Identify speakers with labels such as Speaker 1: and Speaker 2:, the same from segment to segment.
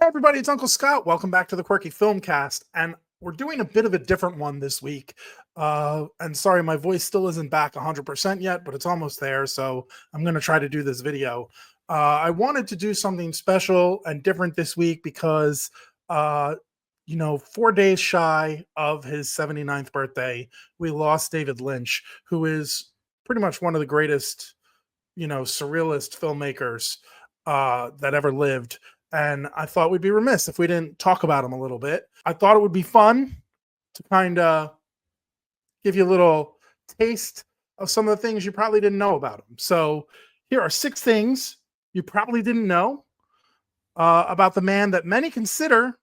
Speaker 1: Everybody, it's Uncle Scott. Welcome back to the Quirky Filmcast, and we're doing a bit of a different one this week. And sorry, my voice still isn't back 100% yet, but it's almost there, so I'm going to try to do this video. I wanted to do something special and different this week because, 4 days shy of his 79th birthday, we lost David Lynch, who is pretty much one of the greatest, surrealist filmmakers that ever lived. And I thought we'd be remiss if we didn't talk about him a little bit. I thought it would be fun to kind of give you a little taste of some of the things you probably didn't know about him. So here are 6 things you probably didn't know about the man that many consider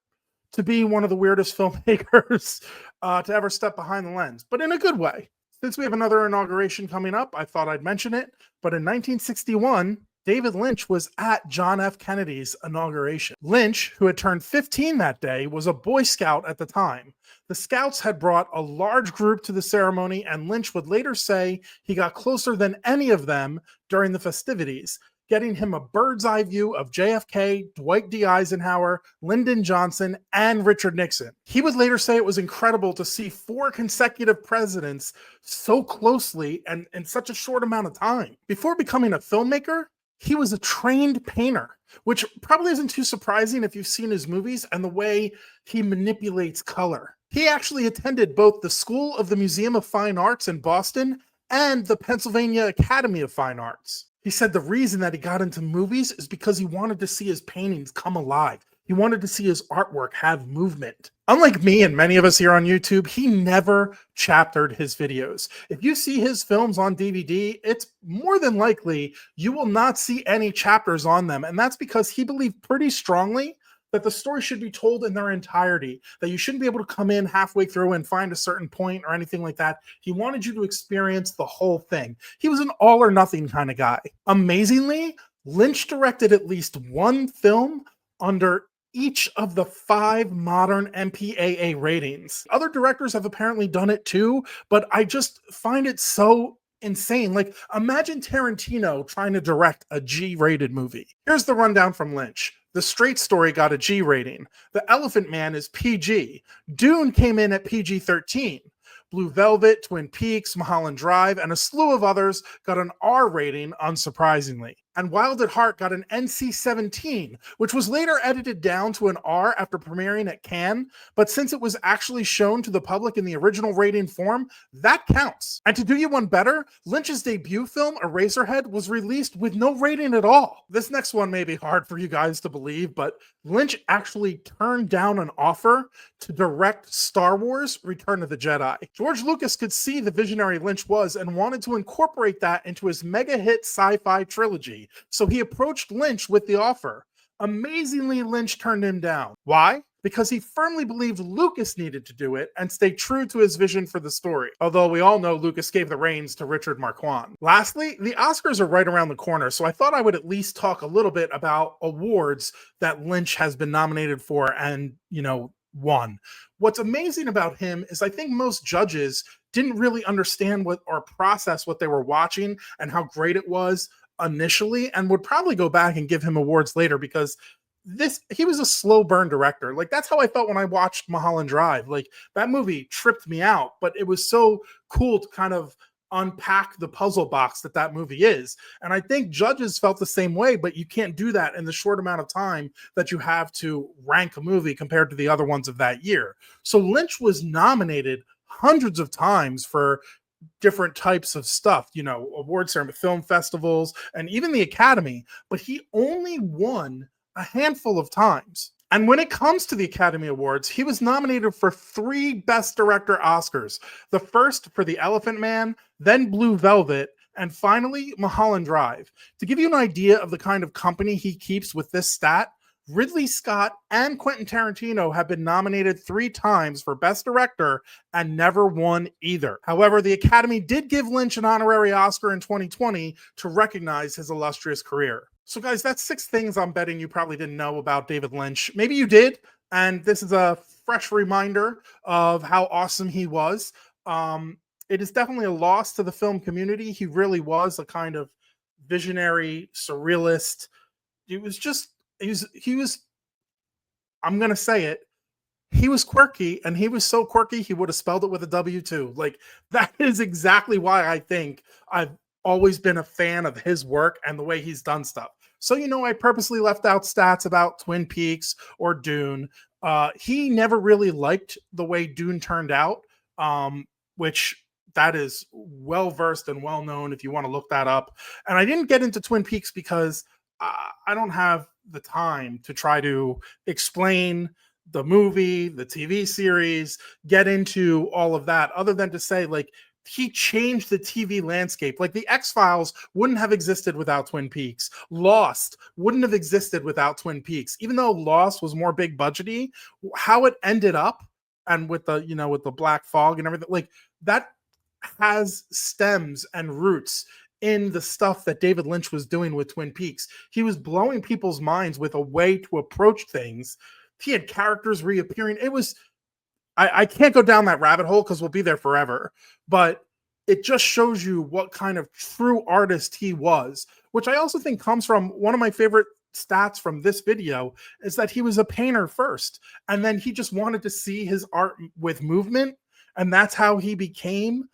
Speaker 1: to be one of the weirdest filmmakers to ever step behind the lens, but in a good way. Since we have another inauguration coming up, I thought I'd mention it. But in 1961, David Lynch was at John F. Kennedy's inauguration. Lynch, who had turned 15 that day, was a Boy Scout at the time. The Scouts had brought a large group to the ceremony, and Lynch would later say he got closer than any of them during the festivities, getting him a bird's eye view of JFK, Dwight D. Eisenhower, Lyndon Johnson, and Richard Nixon. He would later say it was incredible to see 4 consecutive presidents so closely and in such a short amount of time. Before becoming a filmmaker, he was a trained painter, which probably isn't too surprising if you've seen his movies and the way he manipulates color. He actually attended both the School of the Museum of Fine Arts in Boston and the Pennsylvania Academy of Fine Arts. He said the reason that he got into movies is because he wanted to see his paintings come alive. He wanted to see his artwork have movement. Unlike me and many of us here on YouTube, he never chaptered his videos. If you see his films on DVD, it's more than likely you will not see any chapters on them. And that's because he believed pretty strongly that the story should be told in their entirety, that you shouldn't be able to come in halfway through and find a certain point or anything like that. He wanted you to experience the whole thing. He was an all or nothing kind of guy. Amazingly, Lynch directed at least one film under each of the 5 modern MPAA ratings. Other directors have apparently done it too, but I just find it so insane. Like, imagine Tarantino trying to direct a G-rated movie. Here's the rundown from Lynch. The Straight Story got a G rating. The Elephant Man is PG. Dune came in at PG-13. Blue Velvet, Twin Peaks, Mulholland Drive, and a slew of others got an R rating, unsurprisingly. And Wild at Heart got an NC-17, which was later edited down to an R after premiering at Cannes, but since it was actually shown to the public in the original rating form, that counts. And to do you one better, Lynch's debut film, Eraserhead, was released with no rating at all. This next one may be hard for you guys to believe, but Lynch actually turned down an offer to direct Star Wars: Return of the Jedi. George Lucas could see the visionary Lynch was and wanted to incorporate that into his mega hit sci-fi trilogy. So he approached Lynch with the offer. Amazingly, Lynch turned him down. Why? Because he firmly believed Lucas needed to do it and stay true to his vision for the story. Although we all know Lucas gave the reins to Richard Marquand. Lastly, the Oscars are right around the corner, so I thought I would at least talk a little bit about awards that Lynch has been nominated for and, won. What's amazing about him is I think most judges didn't really understand or process what they were watching and how great it was initially, and would probably go back and give him awards later because he was a slow burn director. Like, that's how I felt when I watched Mulholland Drive. Like, that movie tripped me out, but it was so cool to kind of unpack the puzzle box that movie is. And I think judges felt the same way, but you can't do that in the short amount of time that you have to rank a movie compared to the other ones of that year. So Lynch was nominated hundreds of times for different types of stuff, award ceremony, film festivals, and even the Academy, but he only won a handful of times. And when it comes to the Academy Awards, he was nominated for 3 Best Director Oscars. The first for The Elephant Man, then Blue Velvet, and finally Mulholland Drive. To give you an idea of the kind of company he keeps with this stat, Ridley Scott and Quentin Tarantino have been nominated 3 times for Best Director and never won either. However, the Academy did give Lynch an honorary Oscar in 2020 to recognize his illustrious career. So guys, that's 6 things I'm betting you probably didn't know about David Lynch. Maybe you did, and this is a fresh reminder of how awesome he was. It is definitely a loss to the film community. He really was a kind of visionary, surrealist. He was I'm gonna say it, he was quirky, and he was so quirky he would have spelled it with a W too. Like, that is exactly why I think I've always been a fan of his work and the way he's done stuff. So, I purposely left out stats about Twin Peaks or Dune. He never really liked the way Dune turned out, which that is well versed and well known if you want to look that up. And I didn't get into Twin Peaks because I don't have the time to try to explain the movie, the TV series, get into all of that, other than to say, like, he changed the TV landscape. Like, the X-Files wouldn't have existed without Twin Peaks. Lost wouldn't have existed without Twin Peaks. Even though Lost was more big budgety, how it ended up, and with the, with the black fog and everything, like, that has stems and roots in the stuff that David Lynch was doing with Twin Peaks. He was blowing people's minds with a way to approach things. He had characters reappearing. It was, I can't go down that rabbit hole because we'll be there forever, but it just shows you what kind of true artist he was, which I also think comes from one of my favorite stats from this video is that he was a painter first, and then he just wanted to see his art with movement, and that's how he became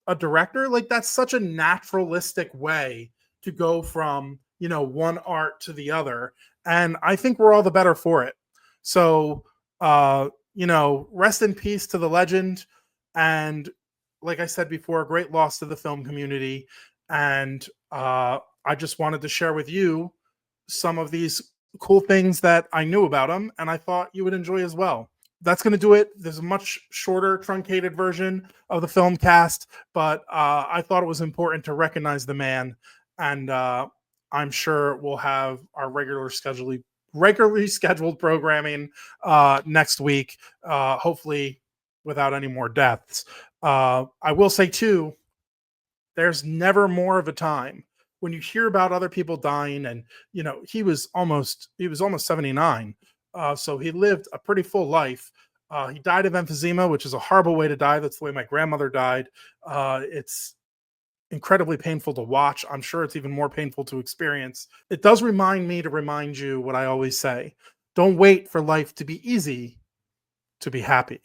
Speaker 1: a director. Like, that's such a naturalistic way to go from, one art to the other, and I think we're all the better for it. So, rest in peace to the legend. And like I said before, a great loss to the film community. And I just wanted to share with you some of these cool things that I knew about him and I thought you would enjoy as well. That's going to do it. There's a much shorter, truncated version of the film cast, but I thought it was important to recognize the man. And I'm sure we'll have our regularly scheduled programming next week, hopefully without any more deaths. I will say too, there's never more of a time when you hear about other people dying, and he was almost 79, so he lived a pretty full life. He died of emphysema, which is a horrible way to die. That's the way my grandmother died. It's incredibly painful to watch. I'm sure it's even more painful to experience. It does remind me to remind you what I always say: don't wait for life to be easy to be happy.